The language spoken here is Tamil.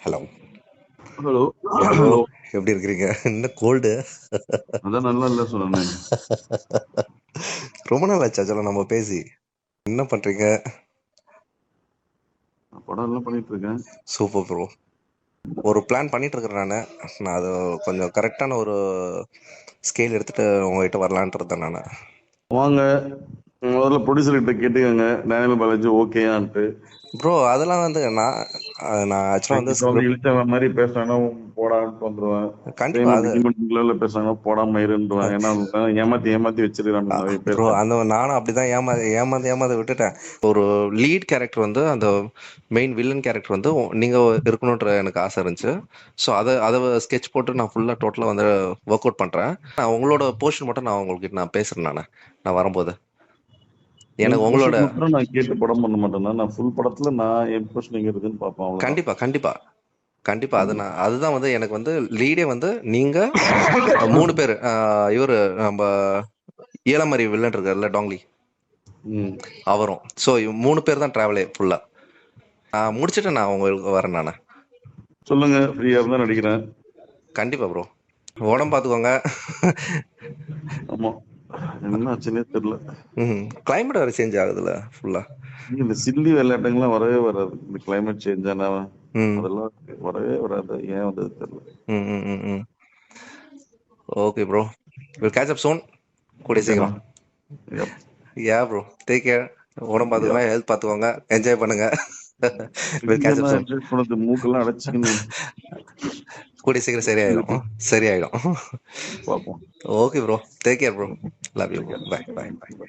ஹலோ. ஹலோ. ஏன் ப்ரோ, ஹலோ. எப்படி இருக்கிறீங்க? என்ன கோல்டு? அதான் நல்லா இல்ல சொன்னேனே. ரொம்ப நாள் ஆச்சா சொல்ல நம்ம பேசி. என்ன பண்றீங்க? படம் எல்லாம் பண்ணிட்டு இருக்கேன். Super bro. ஒரு பிளான் பண்ணிட்டு இருக்கிறேன் நான் அது கொஞ்சம் கரெக்டான ஒரு ஸ்கேல் எடுத்துட்டு உங்ககிட்ட வரலான்ட்டு இருந்தேன் நான். வாங்க, முதல்ல ப்ரொடியூசர் கிட்ட கேட்டுக்கோங்க, டேனியல் பாலாஜி ஓகேயான்ட்டு. ப்ரோ அதெல்லாம் வந்து நான் ஆக்சுவலாக வந்து இப்ப ஸ்கிரிப்ட் இழுச்சவ மாதிரி பேசுறாங்கன்னா போடான்னு வந்துருவேன். கண்டிப்பா பேமெண்ட் அது கிமெண்ட் பேசுறாங்கன்னா போடாம இருந்துருவேன். ஏன்னா ஏமாத்தி ஏமாத்தி வச்சிருக்காங்க நிறைய ப்ரோ, பேர்த்த. அந்த நானும் அப்படிதான் ஏமாந்து விட்டுட்டேன். ஒரு லீட் கேரக்டர் வந்து அந்த மெயின் வில்லன் கேரக்டர் வந்து நீங்க இருக்கணுன்ற எனக்கு ஆசை இருந்துச்சு. ஸோ அதை ஸ்கெட்ச் போட்டு நான் ஃபுல்லாக டோட்டலாக வந்து ஒர்க் அவுட் பண்றேன். நான் உங்களோட போர்ஷன் மட்டும் நான் உங்களுக்கு நான் பேசுறேன். நான் வரும்போது என் எனக்கு உங்களோட போர்ஷன் மட்டும் நான் கேட்டு படம் பண்ண மாட்டேன்னா, நான் ஃபுல் படத்துல நான் என் போர்ஷன் எங்க இருக்குன்னு பார்ப்பேன், அவ்வளவுதான். கண்டிப்பா கண்டிப்பா கண்டிப்பா அதுதான் வந்து எனக்கு வந்து லீடே வந்து நீங்க 3 பேர். இவரு நம்ம ஏலமரி வில்லன் இருக்காருல்ல, டாங்லி, ம். அவரும். ஸோ 3 பேர் தான் டிராவலே ஃபுல்லா. முடிச்சுட்டு நான் உங்களுக்கு வரேன் நான். சொல்லுங்க, ஃப்ரீயா இருந்தா நடிக்கிறேன். கண்டிப்பா ப்ரோ. உடம்பு பார்த்துக்கோங்க. ஆமா, என்ன ஆச்சுன்னே தெரியல. கிளைமேட் வேற சேஞ்ச் ஆகுதுல்ல ஃபுல்லா. இந்த சில்லி விளையாட்டுங்கெல்லாம் வரவே வராது. இந்த கிளைமேட் சேஞ்ச் ஆனா ம் அதெல்லாம் வரவே வராது. ஏன் வந்தது தெரியல. ம் ம் ம் ம் okay bro, will catch up soon. கூடிய ஓகேண்ணா. சீக்கிரம். Yep. Yeah bro, take care. உடம்பு Yep. பார்த்துக்கோங்க, ஹெல்த் பார்த்துக்கோங்க, என்ஜாய் பண்ணுங்க. வில் கேட்ச் அப் எங்கண்ணா சூன். என்ஜாய் பண்ணது, மூக்கெல்லாம் அடைச்சிக்கின்னு கூடிய சீக்கிரம் இருக்கு. சரியாயிடும். பார்ப்போம். Okay bro, take care bro. Love you. Take care. Bye bye by.